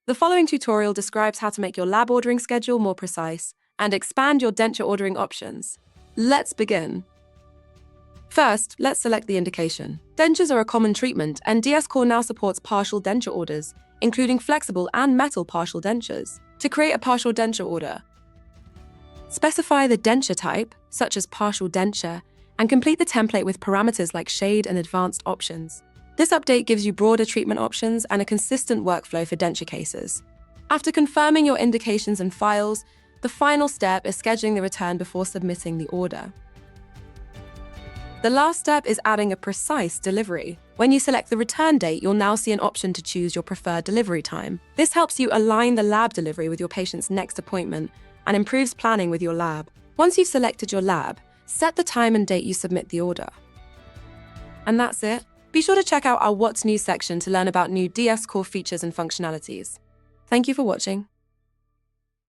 The following tutorial describes how to make your lab ordering schedule more precise and expand your denture ordering options. Let's begin. First, let's select the indication. Dentures are a common treatment, and DS Core now supports partial denture orders, including flexible and metal partial dentures. To create a partial denture order, specify the denture type, such as partial denture, and complete the template with parameters like shade and advanced options. This update gives you broader treatment options and a consistent workflow for denture cases. After confirming your indications and files, the final step is scheduling the return before submitting the order. The last step is adding a precise delivery. When you select the return date, you'll now see an option to choose your preferred delivery time. This helps you align the lab delivery with your patient's next appointment and improves planning with your lab. Once you've selected your lab, set the time and date you submit the order. And that's it. Be sure to check out our What's New section to learn about new DS Core features and functionalities. Thank you for watching.